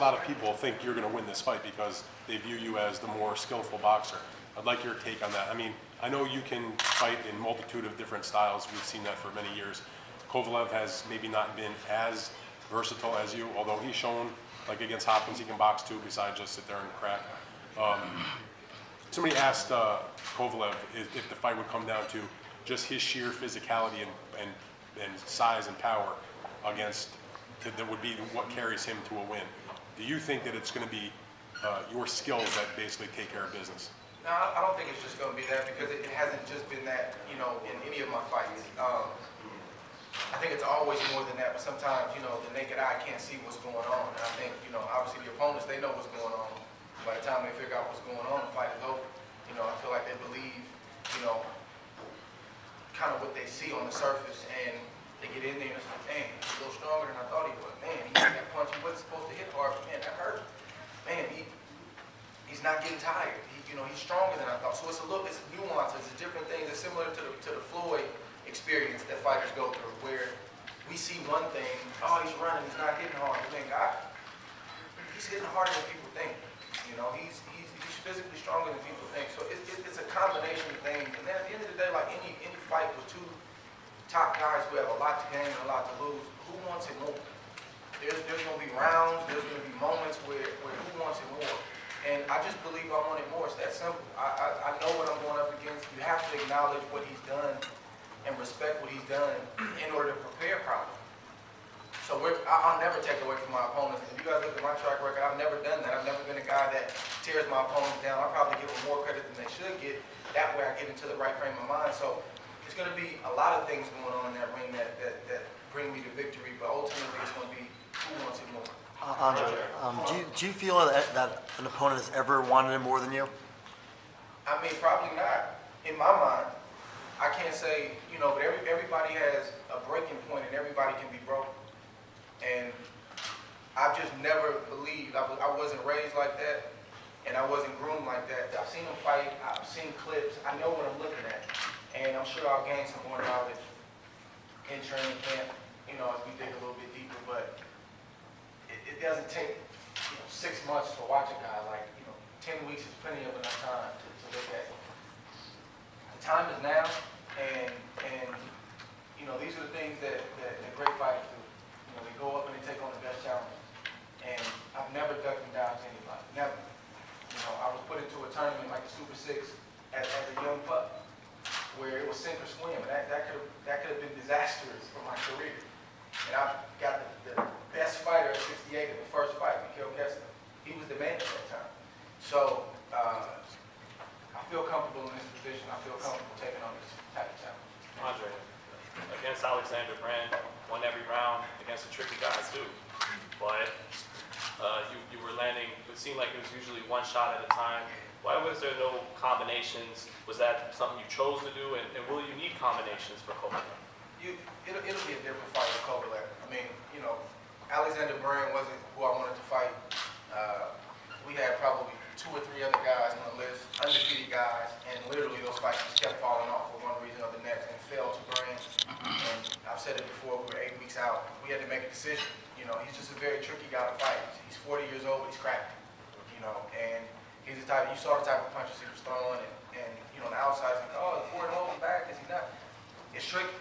lot of people think you're going to win this fight because they view you as the more skillful boxer. I'd like your take on that. I mean, I know you can fight in multitude of different styles. We've seen that for many years. Kovalev has maybe not been as versatile as you, although he's shown, like against Hopkins, he can box too, besides just sit there and crack. Somebody asked Kovalev if the fight would come down to just his sheer physicality and size and power against, that would be what carries him to a win. Do you think that it's going to be your skills that basically take care of business? No, I don't think it's just going to be that, because it hasn't just been that, in any of my fights. I think it's always more than that, but sometimes, the naked eye can't see what's going on. And I think, obviously the opponents, they know what's going on. By the time they figure out what's going on, the fight is over. I feel like they believe, kind of what they see on the surface, and they get in there and it's like, man, he's a little stronger than I thought he was. Man, he hit that punch, he wasn't supposed to hit hard, but man, that hurt. Man, he's not getting tired. He's stronger than I thought. So it's nuance. It's a different thing. It's similar to the Floyd experience that fighters go through, where we see one thing, oh, he's running, he's not hitting hard. We think, he's hitting harder than people think. He's physically stronger than people think. So it's a combination of things. And then at the end of the day, like any fight with two top guys who have a lot to gain and a lot to lose, who wants it more? There's going to be rounds, there's going to be moments where who wants it more? And I just believe I want it more. It's that simple. I know what I'm going up against. You have to acknowledge what he's done and respect what he's done in order to prepare properly. So I'll never take away from my opponents. If you guys look at my track record, I've never done that. I've never been a guy that tears my opponents down. I'll probably give them more credit than they should get. That way I get into the right frame of mind. So it's going to be a lot of things going on in that ring that bring me to victory, but ultimately it's going to be who wants it more. Andre, do you feel that an opponent has ever wanted it more than you? I mean, probably not. In my mind, I can't say, but everybody has a breaking point and everybody can be broken. And I've just never believed, I wasn't raised like that, and I wasn't groomed like that. I've seen them fight, I've seen clips, I know what I'm looking at. And I'm sure I'll gain some more knowledge in training camp, as we dig a little bit deeper, but it doesn't take 6 months to watch a guy. Like 10 weeks is plenty of enough time to look at. The time is now, and these are the things that great fighters do. They go up and they take on the best challenges. And I've never ducked and dodged anybody, never. I was put into a tournament like the Super 6 as a young pup, where it was sink or swim, and that could have been disastrous for my career. And I got the best fighter at 68 in the first fight, Mikhail Kessler. He was the man at that time. So I feel comfortable in this position. I feel comfortable taking on this type of challenge. Andre, against Alexander Brand, won every round against the tricky guys too. But you were landing, it seemed like it was usually one shot at a time. Why was there no combinations? Was that something you chose to do? And will you need combinations for Kovalev? It'll be a different fight with Kovalev. I mean, Alexander Brand wasn't who I wanted to fight. We had probably 2 or 3 other guys on the list, undefeated guys, and literally those fights just kept falling off for one reason or the next and fell to Brand. And I've said it before, we were 8 weeks out. We had to make a decision. He's just a very tricky guy to fight. He's 40 years old, but he's cracking. And he's the type, you saw the type of punches he was throwing, and on the outside, it's like, oh, the board holding back, is he not? It's tricky.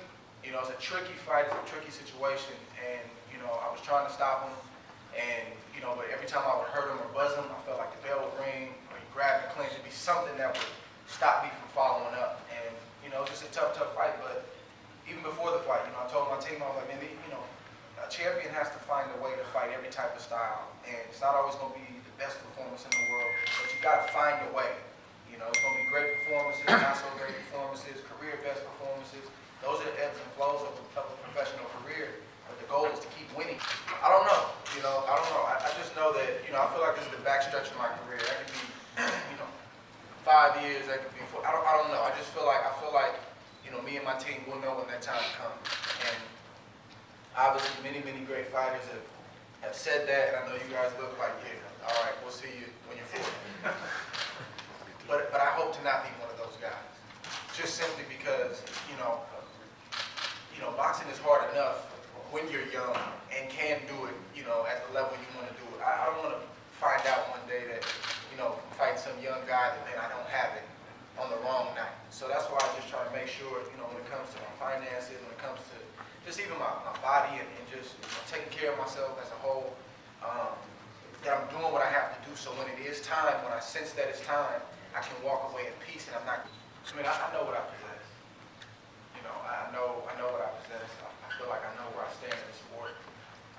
It's a tricky fight, it's a tricky situation, and, I was trying to stop him, and, but every time I would hurt him or buzz him, I felt like the bell would ring, or he grabbed and clenched. It'd be something that would stop me from following up, and, just a tough fight, but even before the fight, I told my team, I was like, man, a champion has to find a way to fight every type of style, and it's not always going to be the best performance in the world, but you got to find your way. It's going to be great performances, not so great performances, career best performances. Those are the ebbs and flows of a professional career, but the goal is to keep winning. I don't know, I don't know. I just know that, I feel like this is the backstretch of my career. That could be, 5 years, that could be 4. I don't know. I feel like, me and my team will know when that time comes. And obviously, many great fighters have said that, and I know you guys look like, yeah, all right, we'll see you when you're 40. But I hope to not be one of those guys. Just simply because, boxing is hard enough when you're young and can do it, at the level you want to do it. I don't want to just even my body and just taking care of myself as a whole, that I'm doing what I have to do, so when it is time, when I sense that it's time, I can walk away in peace, and I'm not, I know what I possess. I know what I possess. I feel like I know where I stand in the sport.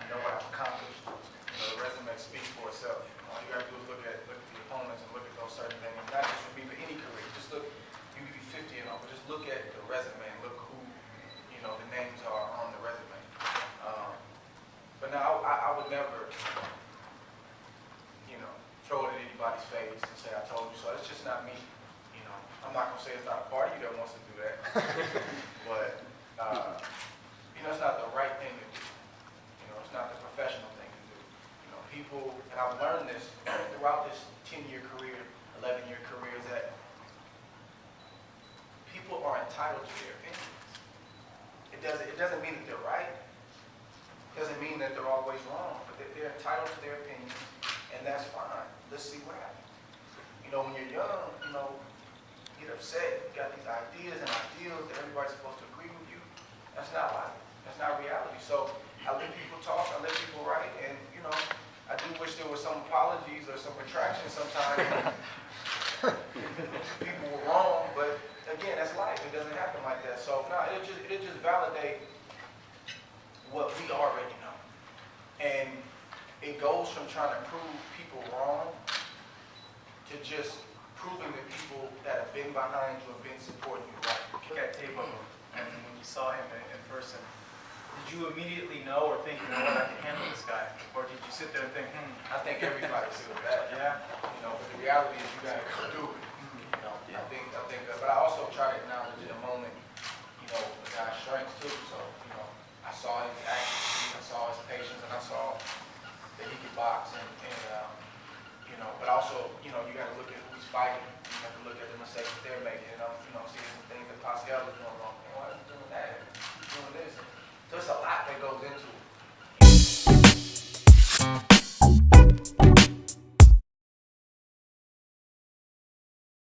I know what I've accomplished. The resume speaks for itself. All you gotta do is look at the opponents and look at those certain things. Not just for me, but any career. Just look, you could be 50 and all, but just look at the resume and look who, the names are on the resume. But now, I would never, throw it in anybody's face and say, I told you so. It's just not me. I'm not gonna say it's not a party that wants to do that, but it's not the right thing to do. It's not the professional thing to do. People, and I've learned this throughout this 10-year career, 11-year career, is that people are entitled to their opinions. It doesn't mean that they're right. It doesn't mean that they're always wrong, but they're entitled to their opinions, and that's fine. Let's see what happens. When you're young, get upset, you got these ideas and ideals that everybody's supposed to agree with you. That's not life. That's not reality. So I let people talk, I let people write, and I do wish there was some apologies or some retractions sometimes. People were wrong, but again, that's life. It doesn't happen like that. So no, it'll just validate what we already know. And it goes from trying to prove people wrong to just proving the people that have been behind you, have been supporting you right. Look at tape of him, and when you saw him in person, did you immediately know or think, I can handle this guy? Or did you sit there and think, I think everybody feels that. yeah? But the reality is you gotta go do it. I think, but I also try to acknowledge in a moment, the guy's strengths too. So, I saw his accuracy, I saw his patience, and I saw that he could box, and but also, you gotta look at who's fighting. You have to look at the mistakes that they're making, see some things that Pascal is doing wrong.